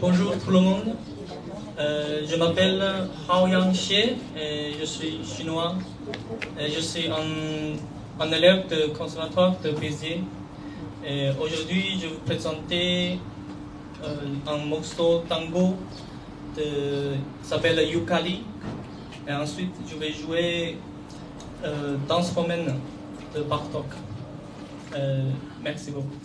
Bonjour tout le monde, je m'appelle Hao Yang Xie et je suis chinois. Je suis un élève de conservatoire de Béziers. Aujourd'hui, je vais vous présenter un morceau tango qui s'appelle Yukali. Et ensuite, je vais jouer danse romaine de Bartók. Merci beaucoup.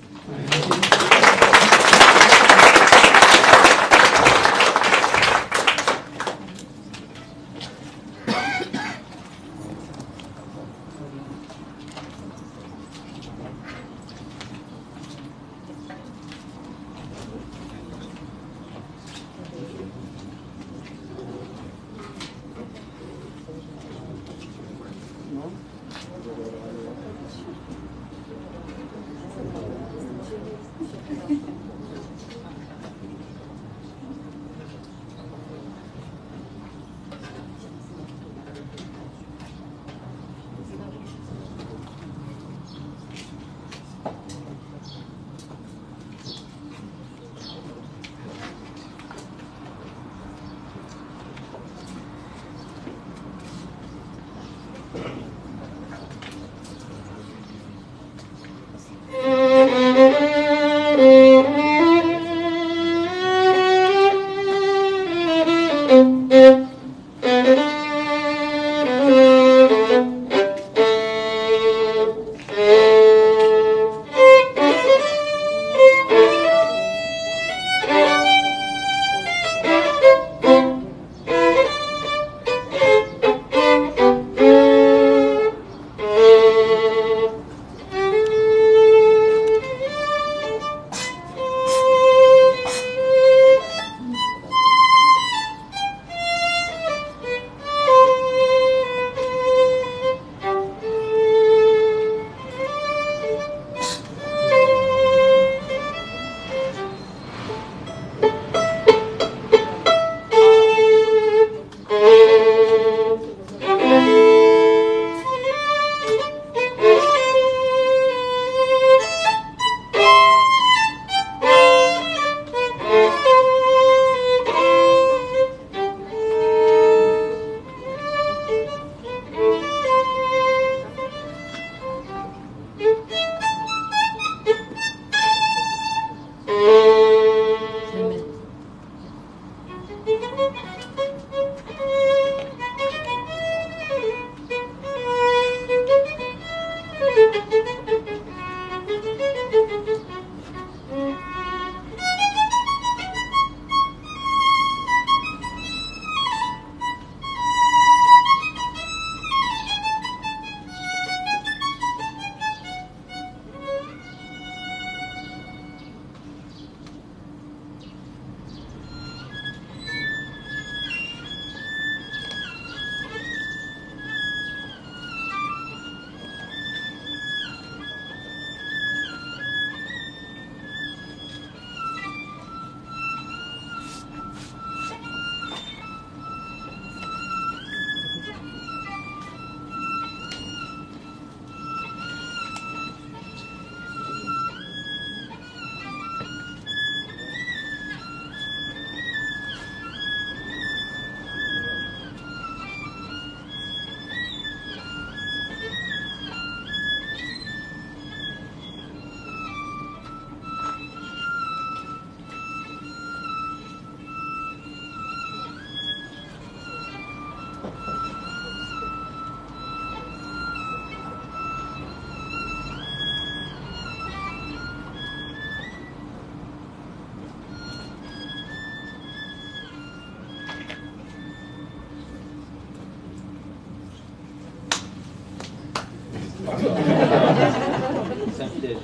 C'est un piège.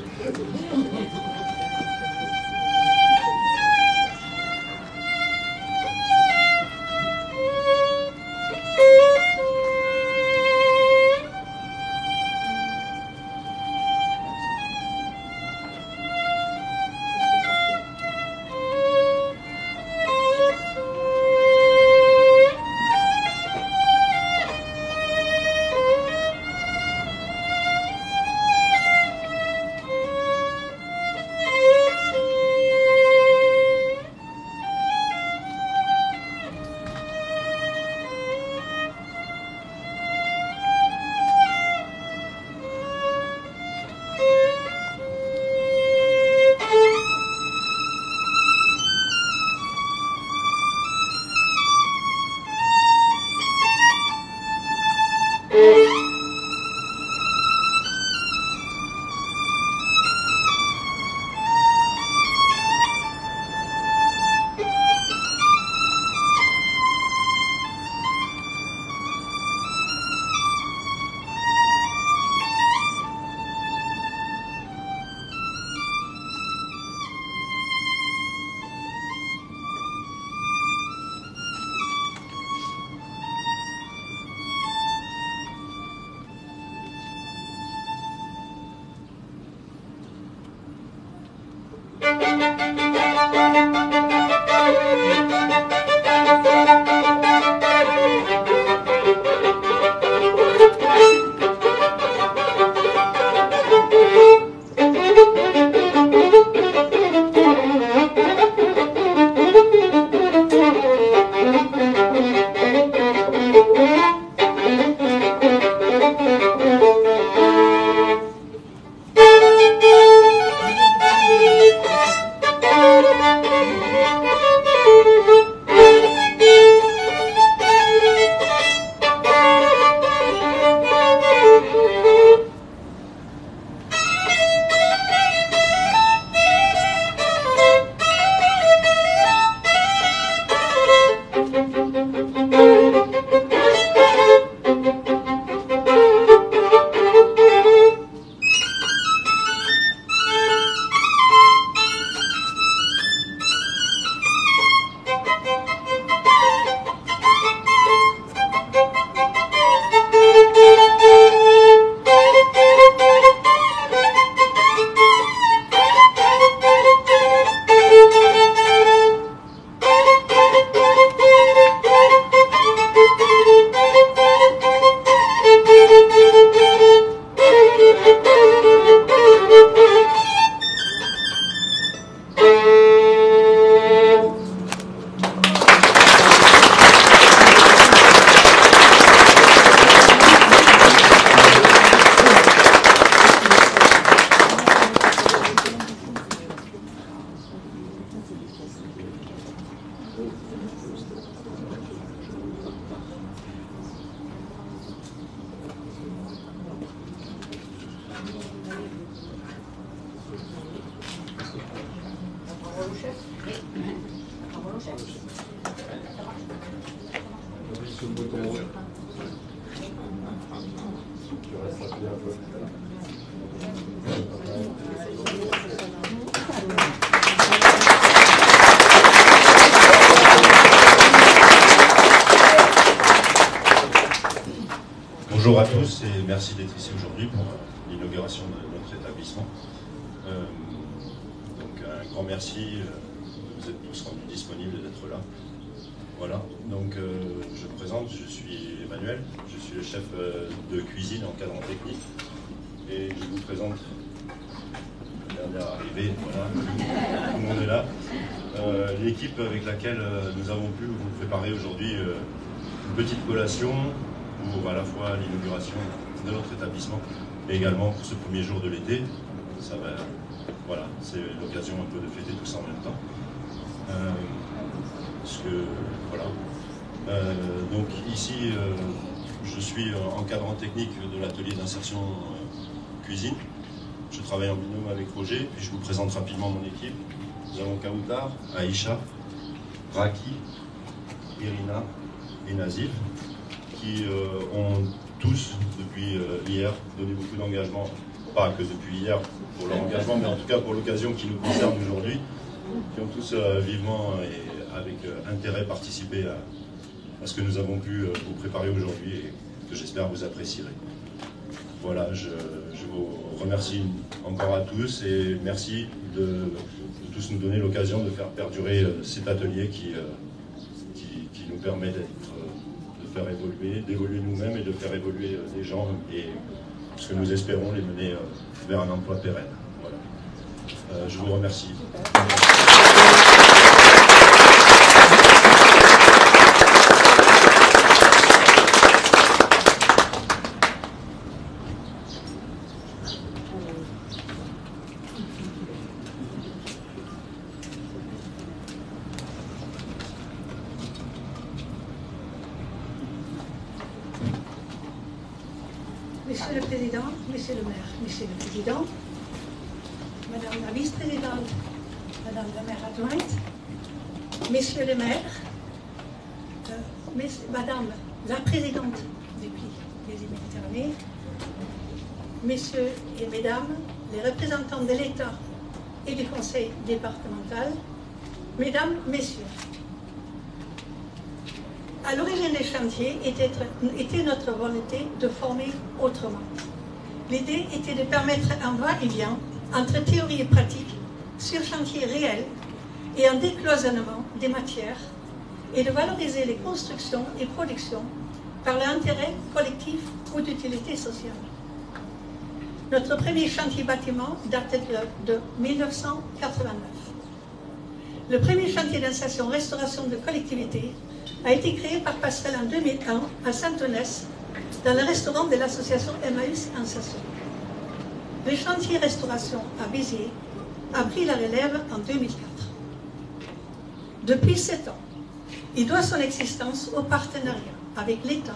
Bonjour à tous et merci d'être ici aujourd'hui pour l'inauguration de notre établissement. Donc un grand merci, vous êtes tous rendus disponibles d'être là. Voilà, donc je me présente, je suis Emmanuel, je suis le chef de cuisine en cadre technique et je vous présente la dernière arrivée, voilà, tout le monde est là. L'équipe avec laquelle nous avons pu vous préparer aujourd'hui une petite collation pour à la fois l'inauguration de notre établissement et également pour ce premier jour de l'été. Ça va, voilà, c'est l'occasion un peu de fêter tout ça en même temps. Voilà. Donc ici, je suis encadrant technique de l'atelier d'insertion cuisine. Je travaille en binôme avec Roger, puis je vous présente rapidement mon équipe. Nous avons Kautar, Aïcha, Raki, Irina et Nazif, qui ont tous, depuis hier, donné beaucoup d'engagement, pas que depuis hier pour leur engagement, mais en tout cas pour l'occasion qui nous concerne aujourd'hui, qui ont tous vivement et avec intérêt participé à ce que nous avons pu vous préparer aujourd'hui et que j'espère vous apprécierez. Voilà, je vous remercie encore à tous et merci de tous nous donner l'occasion de faire perdurer cet atelier qui nous permet de faire évoluer, d'évoluer nous-mêmes et de faire évoluer les gens et ce que nous espérons les mener vers un emploi pérenne. Voilà. Je vous remercie. Monsieur le Président, Monsieur le maire, Monsieur le Président, Madame la Vice-présidente, Madame la maire adjointe, Messieurs les maires, Madame la Présidente du pays des Méditerranées, Messieurs et Mesdames, les représentants de l'État et du Conseil départemental, Mesdames, Messieurs. À l'origine des chantiers était notre volonté de former autrement. L'idée était de permettre un va-et-vient entre théorie et pratique sur chantier réel et un décloisonnement des matières et de valoriser les constructions et productions par l'intérêt collectif ou d'utilité sociale. Notre premier chantier bâtiment date de 1989. Le premier chantier d'insertion-restauration de collectivité a été créé par Passerelle en 2001 à Saint-Onès, dans le restaurant de l'association Emmaüs Insertion. Le chantier restauration à Béziers a pris la relève en 2004. Depuis 7 ans, il doit son existence au partenariat avec l'État,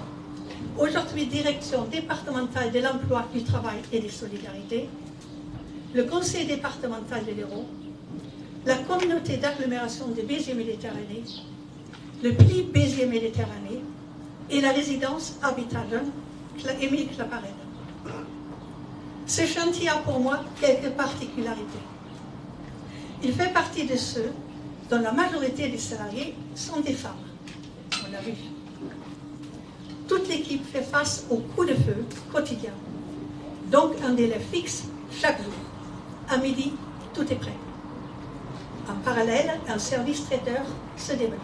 aujourd'hui Direction départementale de l'emploi, du travail et des solidarités, le Conseil départemental de l'Hérault, la communauté d'agglomération de Béziers-Méditerranée, le pli Béziers-Méditerranée et la résidence Habitat Jeune, Émile Claparède. Ce chantier a pour moi quelques particularités. Il fait partie de ceux dont la majorité des salariés sont des femmes. On l'a vu. Toute l'équipe fait face au coup de feu quotidien. Donc un délai fixe chaque jour. À midi, tout est prêt. En parallèle, un service traiteur se développe.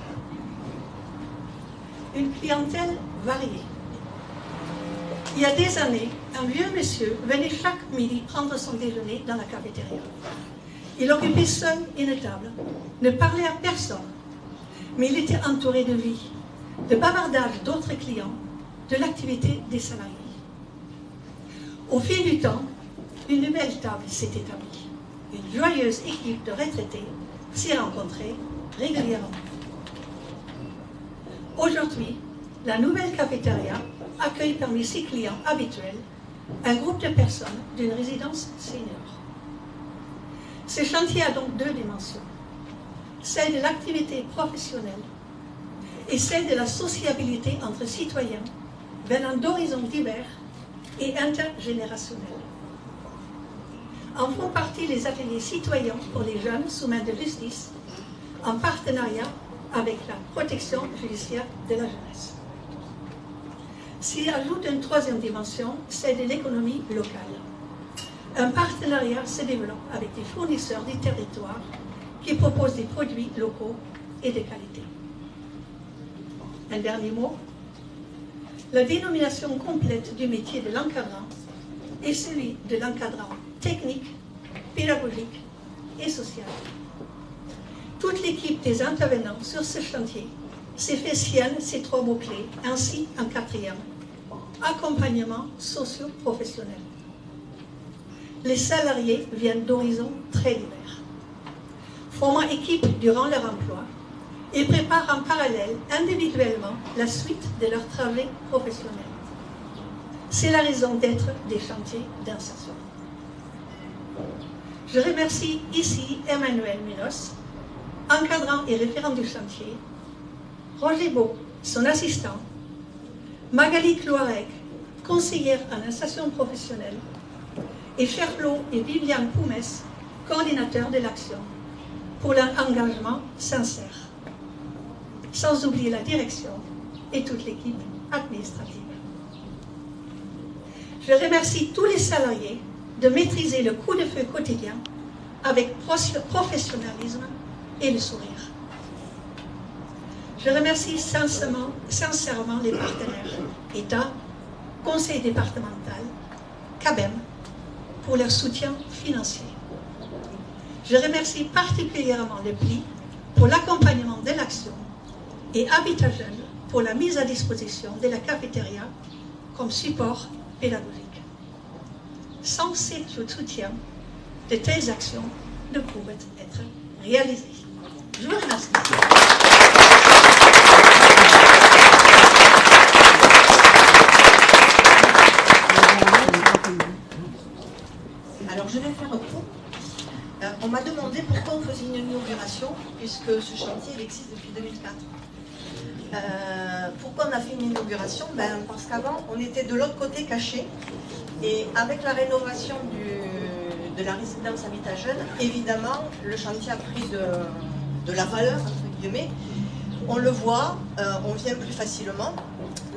Une clientèle variée. Il y a des années, un vieux monsieur venait chaque midi prendre son déjeuner dans la cafétéria. Il occupait seul une table, ne parlait à personne, mais il était entouré de vie, de bavardage d'autres clients, de l'activité des salariés. Au fil du temps, une nouvelle table s'est établie. Une joyeuse équipe de retraités s'y rencontrait régulièrement. Aujourd'hui, la nouvelle cafétéria accueille parmi ses clients habituels un groupe de personnes d'une résidence senior. Ce chantier a donc deux dimensions, celle de l'activité professionnelle et celle de la sociabilité entre citoyens venant d'horizons divers et intergénérationnels. En font partie les ateliers citoyens pour les jeunes sous main de justice, en partenariat avec la protection judiciaire de la jeunesse. S'y ajoute une troisième dimension, celle de l'économie locale. Un partenariat se développe avec des fournisseurs du territoire qui proposent des produits locaux et de qualité. Un dernier mot. La dénomination complète du métier de l'encadrant est celui de l'encadrant technique, pédagogique et social. Toute l'équipe des intervenants sur ce chantier s'est fait sienne ces trois mots-clés, ainsi un quatrième, accompagnement socio-professionnel. Les salariés viennent d'horizons très divers, formant équipe durant leur emploi et préparent en parallèle, individuellement, la suite de leur travail professionnel. C'est la raison d'être des chantiers d'insertion. Je remercie ici Emmanuel Minos, encadrant et référent du chantier, Roger Beau, son assistant, Magali Cloarec, conseillère en insertion professionnelle, et Cherlo et Viviane Poumès, coordinateurs de l'action, pour leur engagement sincère. Sans oublier la direction et toute l'équipe administrative. Je remercie tous les salariés de maîtriser le coup de feu quotidien avec professionnalisme et le sourire. Je remercie sincèrement les partenaires, État, Conseil départemental, CABEM, pour leur soutien financier. Je remercie particulièrement le PLI pour l'accompagnement de l'action et Habitat Jeune pour la mise à disposition de la cafétéria comme support pédagogique. Sans ce soutien, de telles actions ne pourraient être réalisées. Je vous remercie. Alors je vais faire un coup. On m'a demandé pourquoi on faisait une inauguration, puisque ce chantier il existe depuis 2004. Pourquoi on a fait une inauguration? Parce qu'avant, on était de l'autre côté caché. Et avec la rénovation de la résidence Habitat Jeune, évidemment, le chantier a pris de la valeur, entre guillemets. On le voit, on vient plus facilement.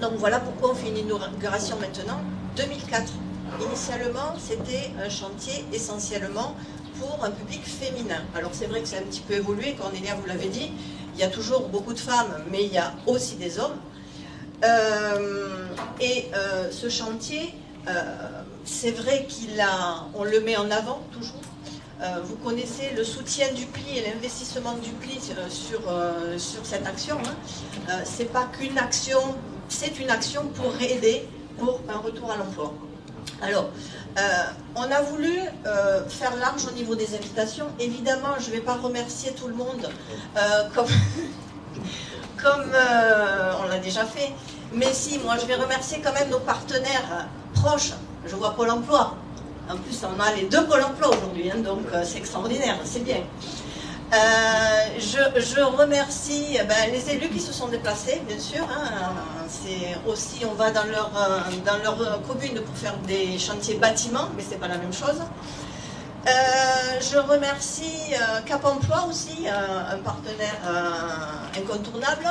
Donc voilà pourquoi on fait une inauguration maintenant. 2004. Initialement, c'était un chantier essentiellement pour un public féminin. Alors c'est vrai que c'est un petit peu évolué, Cornélia vous l'avez dit, il y a toujours beaucoup de femmes, mais il y a aussi des hommes. Ce chantier, c'est vrai qu'on le met en avant toujours. Vous connaissez le soutien du PLI et l'investissement du PLI sur cette action. C'est pas qu'une action, c'est une action pour aider pour un retour à l'emploi. Alors, on a voulu faire large au niveau des invitations. Évidemment, je ne vais pas remercier tout le monde comme on l'a déjà fait. Mais si, moi je vais remercier quand même nos partenaires proches. Je vois Pôle emploi. En plus, on a les deux Pôle emploi aujourd'hui, hein, donc c'est extraordinaire, c'est bien. Je remercie les élus qui se sont déplacés, bien sûr. Hein, c'est aussi, on va dans leur commune pour faire des chantiers bâtiments, mais c'est pas la même chose. Je remercie Cap Emploi aussi, un partenaire incontournable.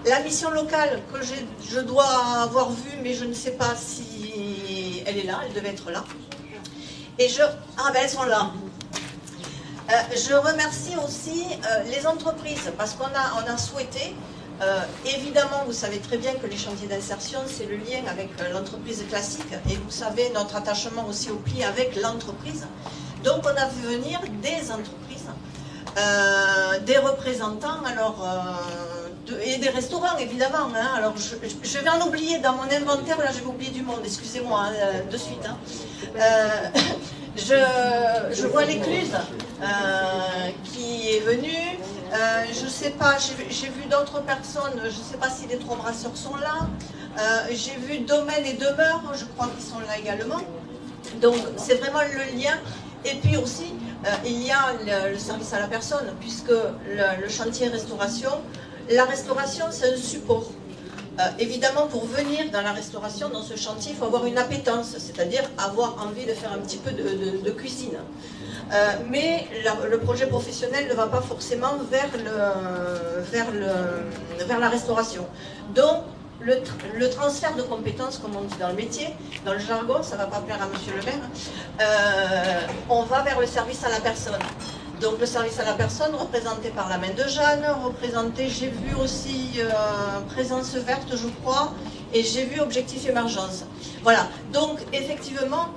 La mission locale que je dois avoir vue, mais je ne sais pas si elle est là, elle devait être là. Et elles sont là. Je remercie aussi les entreprises, parce qu'on a souhaité, évidemment, vous savez très bien que les chantiers d'insertion, c'est le lien avec l'entreprise classique, et vous savez notre attachement aussi au PLI avec l'entreprise. Donc on a vu venir des entreprises, des représentants, et des restaurants évidemment. Hein. Alors je vais en oublier dans mon inventaire, là je vais oublier du monde, excusez-moi de suite. Hein. Je vois l'écluse qui est venue. Je ne sais pas, j'ai vu d'autres personnes, je ne sais pas si les trois brasseurs sont là. J'ai vu Domaine et Demeure, je crois qu'ils sont là également. Donc c'est vraiment le lien. Et puis aussi, il y a le service à la personne, puisque le chantier restauration, la restauration c'est un support. Évidemment, pour venir dans la restauration, dans ce chantier, il faut avoir une appétence, c'est-à-dire avoir envie de faire un petit peu de cuisine. Mais le projet professionnel ne va pas forcément vers la restauration. Donc, le transfert de compétences, comme on dit dans le métier, dans le jargon, ça ne va pas plaire à monsieur le maire, on va vers le service à la personne. Donc le service à la personne représenté par la main de Jeanne, représenté, j'ai vu aussi présence verte je crois, et j'ai vu objectif émergence. Voilà, donc effectivement,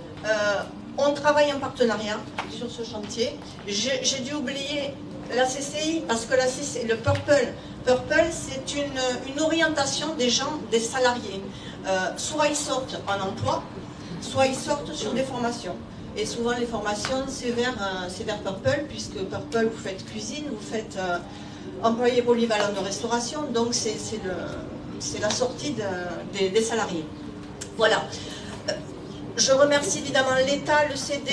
on travaille en partenariat sur ce chantier. J'ai dû oublier la CCI, parce que le Purple c'est une orientation des gens, des salariés. Soit ils sortent en emploi, soit ils sortent sur des formations. Et souvent les formations c'est vers Purple, puisque Purple vous faites cuisine, vous faites employé polyvalent de restauration, donc c'est la sortie des salariés. Voilà. Je remercie évidemment l'État, le CD,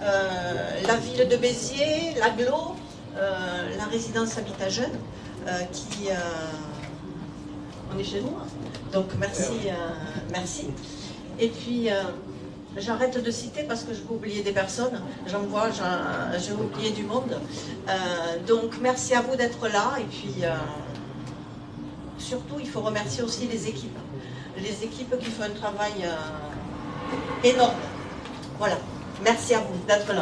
la ville de Béziers, l'AGLO, la résidence Habitat Jeune, qui On est chez nous. Donc merci, merci. Et puis j'arrête de citer parce que je vais oublier des personnes. J'en vois, j'ai oublié du monde. Donc merci à vous d'être là. Et puis surtout, il faut remercier aussi les équipes. Les équipes qui font un travail énorme. Voilà. Merci à vous d'être là.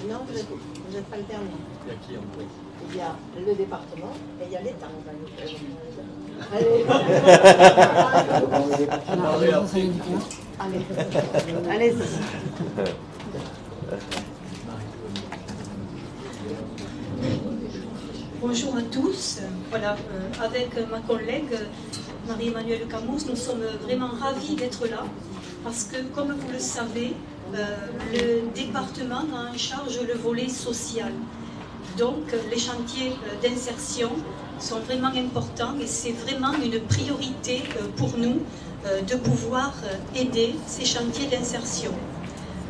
Non, vous n'êtes pas le dernier. Il y a qui en plus? Il y a le département et il y a l'État. Allez. Allez-y. Bonjour à tous. Voilà, avec ma collègue Marie-Emmanuelle Camus, nous sommes vraiment ravis d'être là parce que, comme vous le savez, le département a en charge le volet social. Donc, les chantiers d'insertion sont vraiment importants et c'est vraiment une priorité pour nous de pouvoir aider ces chantiers d'insertion.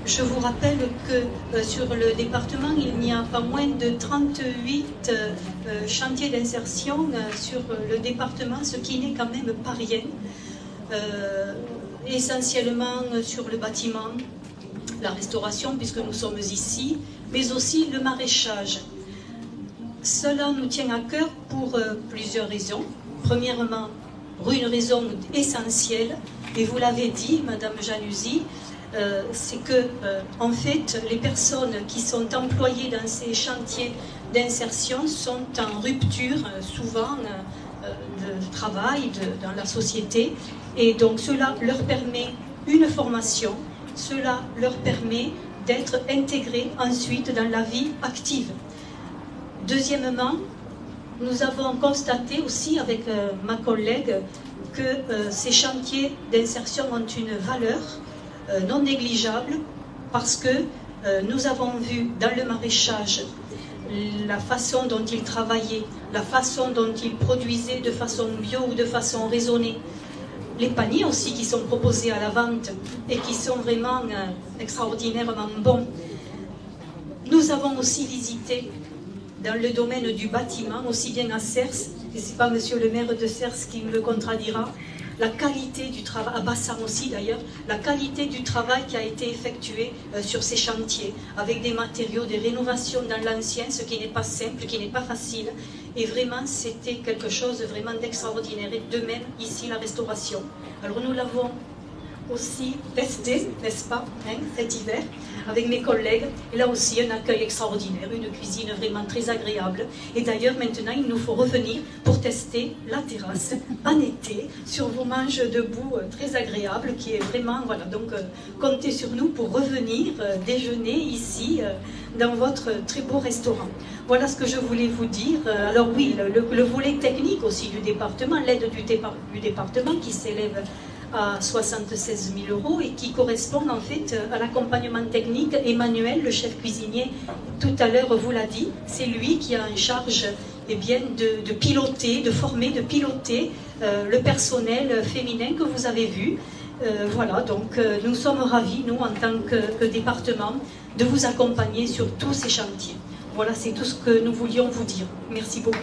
Je vous rappelle que sur le département, il n'y a pas moins de 38 chantiers d'insertion sur le département, ce qui n'est quand même pas rien. Essentiellement sur le bâtiment, la restauration, puisque nous sommes ici, mais aussi le maraîchage. Cela nous tient à cœur pour plusieurs raisons. Premièrement, pour une raison essentielle, et vous l'avez dit, Madame Januzzi, c'est que, en fait, les personnes qui sont employées dans ces chantiers d'insertion sont en rupture, souvent, de travail dans la société. Et donc, cela leur permet une formation, cela leur permet d'être intégrés ensuite dans la vie active. Deuxièmement, nous avons constaté aussi avec ma collègue que ces chantiers d'insertion ont une valeur non négligeable parce que nous avons vu dans le maraîchage la façon dont ils travaillaient, la façon dont ils produisaient de façon bio ou de façon raisonnée. Les paniers aussi qui sont proposés à la vente et qui sont vraiment extraordinairement bons. Nous avons aussi visité dans le domaine du bâtiment, aussi bien à Cers, et ce n'est pas monsieur le maire de Cers qui me contradira, la qualité du travail, à Bassan aussi d'ailleurs, la qualité du travail qui a été effectué sur ces chantiers, avec des matériaux, des rénovations dans l'ancien, ce qui n'est pas simple, qui n'est pas facile, et vraiment c'était quelque chose vraiment d'extraordinaire, et de même ici la restauration. Alors nous l'avons aussi testé, n'est-ce pas, hein, cet hiver, avec mes collègues, et là aussi un accueil extraordinaire, une cuisine vraiment très agréable. Et d'ailleurs maintenant il nous faut revenir pour tester la terrasse en été, sur vos manches debout très agréables, qui est vraiment, voilà, donc comptez sur nous pour revenir déjeuner ici dans votre très beau restaurant. Voilà ce que je voulais vous dire. Alors oui, le volet technique aussi du département, l'aide du département qui s'élève à 76 000 € et qui correspond en fait à l'accompagnement technique. Emmanuel, le chef cuisinier, tout à l'heure vous l'a dit, c'est lui qui a en charge bien, de piloter, de former, de piloter le personnel féminin que vous avez vu. Voilà, donc nous sommes ravis, nous, en tant que département, de vous accompagner sur tous ces chantiers. Voilà, c'est tout ce que nous voulions vous dire. Merci beaucoup.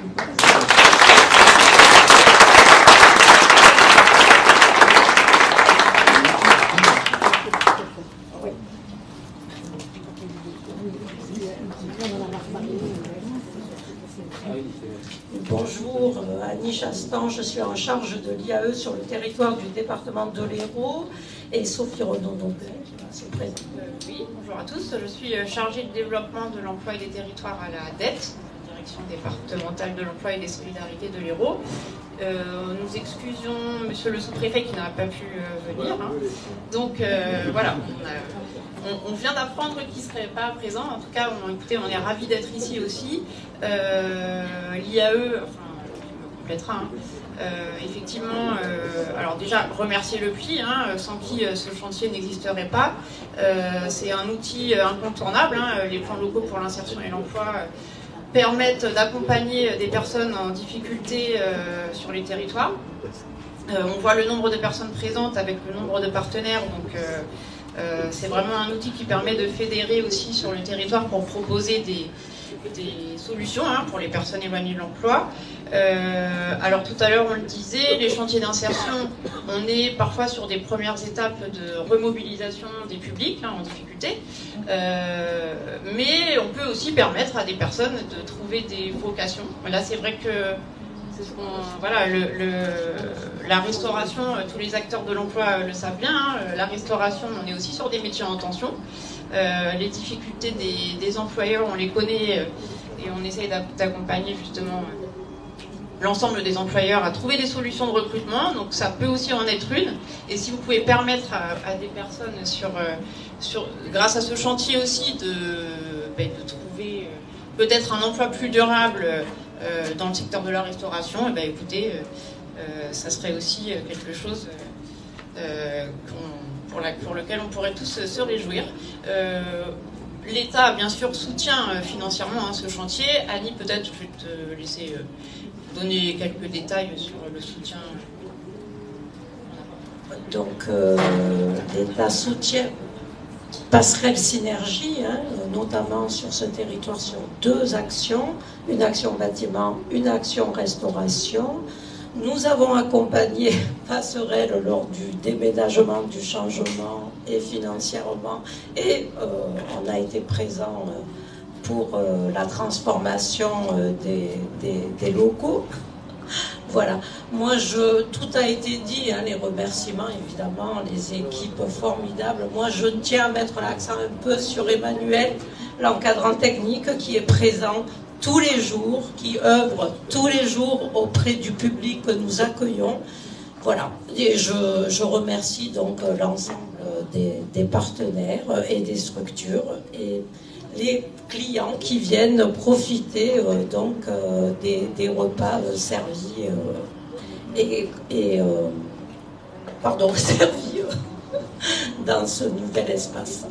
Bonjour, Annie Chastan, je suis en charge de l'IAE sur le territoire du département de l'Hérault, et Sophie Redon-Domplet qui va se présenter. Oui, bonjour à tous, je suis chargée de développement de l'emploi et des territoires à la DET, Direction départementale de l'emploi et des solidarités de l'Hérault. Nous excusions monsieur le sous-préfet qui n'a pas pu venir. Hein. Donc voilà, on vient d'apprendre qu'il ne serait pas présent. En tout cas, écoutez, on est ravis d'être ici aussi. L'IAE, enfin, je me complétera, hein. Effectivement, alors déjà remercier le PLI, hein, sans qui ce chantier n'existerait pas. C'est un outil incontournable, hein. Les plans locaux pour l'insertion et l'emploi permettent d'accompagner des personnes en difficulté sur les territoires. On voit le nombre de personnes présentes avec le nombre de partenaires, donc C'est vraiment un outil qui permet de fédérer aussi sur le territoire pour proposer des solutions pour les personnes éloignées de l'emploi. Alors tout à l'heure on le disait, les chantiers d'insertion, on est parfois sur des premières étapes de remobilisation des publics en difficulté, mais on peut aussi permettre à des personnes de trouver des vocations. Là c'est vrai que voilà, la restauration, tous les acteurs de l'emploi le savent bien, la restauration, on est aussi sur des métiers en tension. Les difficultés des employeurs, on les connaît et on essaye d'accompagner justement l'ensemble des employeurs à trouver des solutions de recrutement, donc ça peut aussi en être une. Et si vous pouvez permettre à des personnes grâce à ce chantier aussi de trouver peut-être un emploi plus durable dans le secteur de la restauration, écoutez, ça serait aussi quelque chose pour lequel on pourrait tous se réjouir. L'État, bien sûr, soutient financièrement ce chantier. Annie, peut-être, je vais te laisser donner quelques détails sur le soutien. Donc, l'État soutient Passerelle Synergie, notamment sur ce territoire, sur 2 actions, une action bâtiment, une action restauration. Nous avons accompagné Passerelle lors du déménagement, du changement et financièrement, et on a été présent pour la transformation des locaux. Voilà, moi tout a été dit, les remerciements évidemment, les équipes formidables. Moi je tiens à mettre l'accent un peu sur Emmanuel, l'encadrant technique qui est présent tous les jours, qui œuvre tous les jours auprès du public que nous accueillons. Voilà, et je remercie donc l'ensemble des partenaires et des structures et les clients qui viennent profiter des repas servis servis dans ce nouvel espace.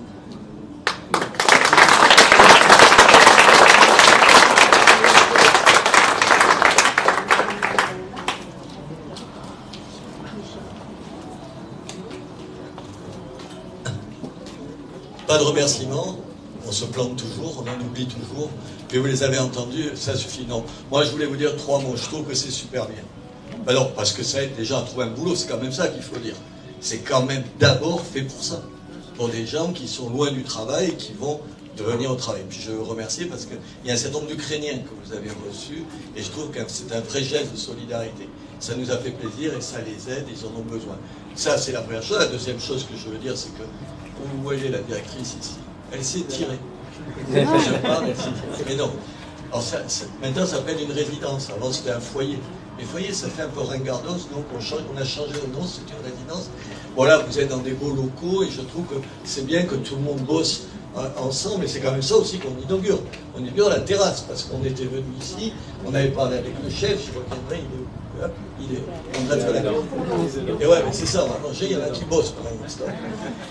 Pas de remerciements. On se plante toujours, on en oublie toujours, puis vous les avez entendus, ça suffit. Non, moi je voulais vous dire 3 mots, je trouve que c'est super bien. Ben non, parce que ça aide déjà à trouver un boulot, c'est quand même ça qu'il faut dire. C'est quand même d'abord fait pour ça, pour des gens qui sont loin du travail et qui vont devenir au travail. Puis je veux remercier parce qu'il y a un certain nombre d'Ukrainiens que vous avez reçus, et je trouve que c'est un vrai geste de solidarité. Ça nous a fait plaisir et ça les aide, ils en ont besoin. Ça c'est la première chose. La deuxième chose que je veux dire, c'est que vous voyez la directrice ici. Elle s'est tirée. Mais non. Alors maintenant, ça s'appelle une résidence. Avant, c'était un foyer. Les foyers, ça fait un peu ringardos, donc on a changé le nom, c'est une résidence. Voilà, vous êtes dans des beaux locaux, et je trouve que c'est bien que tout le monde bosse ensemble, et c'est quand même ça aussi qu'on inaugure. On inaugure la terrasse, parce qu'on était venu ici, on avait parlé avec le chef, je reviendrai, il est en train de faire la gueule. Et ouais, mais c'est ça, on va manger, il y en a qui bossent pendant l'instant.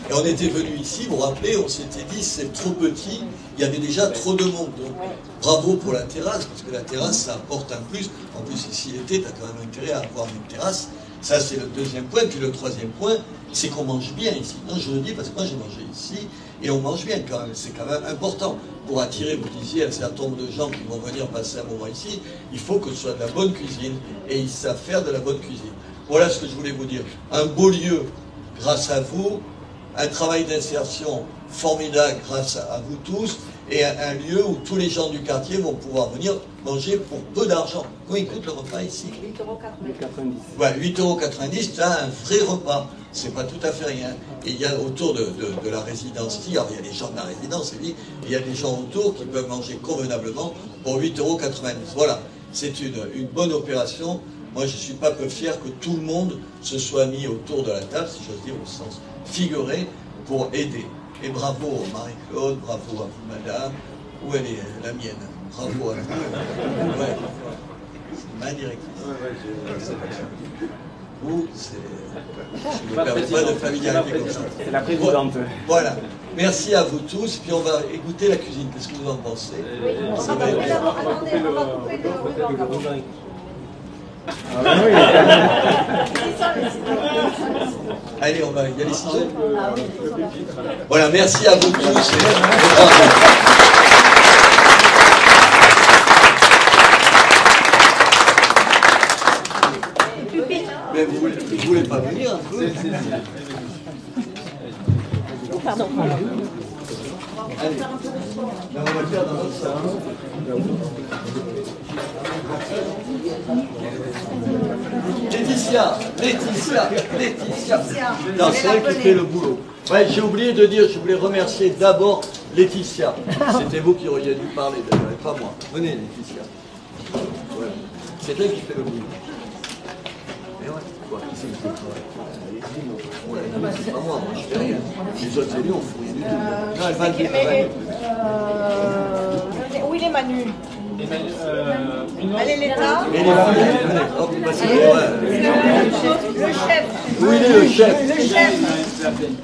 Et on était venu ici, vous vous rappelez, on s'était dit, c'est trop petit, il y avait déjà trop de monde. Donc, bravo pour la terrasse, parce que la terrasse, ça apporte un plus. En plus, ici, l'été, tu as quand même intérêt à avoir une terrasse. Ça, c'est le deuxième point. Puis le troisième point, c'est qu'on mange bien ici. Non, je le dis parce que moi, j'ai mangé ici, et on mange bien quand même. C'est quand même important. Pour attirer, vous disiez, un certain nombre de gens qui vont venir passer un moment ici, il faut que ce soit de la bonne cuisine, et ils savent faire de la bonne cuisine. Voilà ce que je voulais vous dire. Un beau lieu, grâce à vous, un travail d'insertion formidable grâce à vous tous, et un lieu où tous les gens du quartier vont pouvoir venir manger pour peu d'argent. Combien coûte le repas ici? 8,90 €. Ouais, 8,90 €, tu as un vrai repas. C'est pas tout à fait rien. Et il y a autour de la résidence ici, alors il y a les gens de la résidence, et il y a des gens autour qui peuvent manger convenablement pour 8,90 €. Voilà, c'est une bonne opération. Moi, je suis pas peu fier que tout le monde se soit mis autour de la table, si j'ose dire, au sens figuré, pour aider. Et bravo Marie-Claude, bravo à vous madame. Où elle est la mienne? Bravo à vous. Ouais. C'est ma directrice. Vous, je ne me permets pas de familiarité comme ça. C'est la présidente. Voilà. Merci à vous tous. Puis on va écouter la cuisine. Qu'est-ce que vous en pensez? Ça va être bien. Attendez, on va couper le ruban. Ah oui. Allez, il y a les ciseaux. Voilà, merci à vous tous. Mais vous voulez pas venir un peu? Pardon. Allez, là, on va le faire dans notre salon. Laetitia. Non, c'est elle qui fait le boulot. Ouais, j'ai oublié de dire, je voulais remercier d'abord Laetitia. C'était vous qui auriez dû parler d'ailleurs, et pas moi. Venez Laetitia. Voilà. C'est elle qui fait le boulot. Mais ouais, quoi, qui c'est qui fait le travail? C'est pas moi, je fais rien. Les autres élus, on ne fout rien du tout. Non, elle va le dire. Où il est Manu? Allez, l'État. Et les filles, venez. Hop, parce que, ouais. Le chef. Où il est le chef?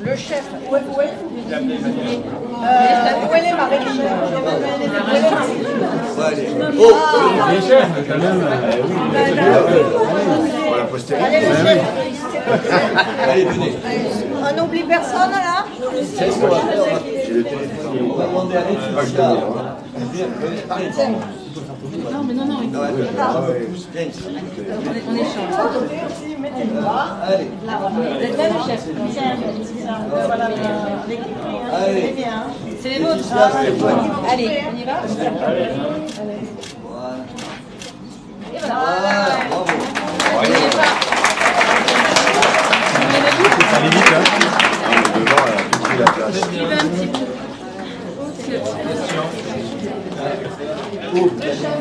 Le chef. Où est Marie-Michel? Allez. Oh, Les chefs, quand même. on l'a posté. Allez, le chef. Allez, venez. On n'oublie personne là? C'est ce qu'on va faire. On va demander à Laetitia. Non, mais non. Viens ici. On échange. Allez. Vous êtes là, le chef? Allez. C'est les vôtres. Allez, on y va? Voilà, bravo. Ça allait vite, hein. Suivez un petit peu. Le chef.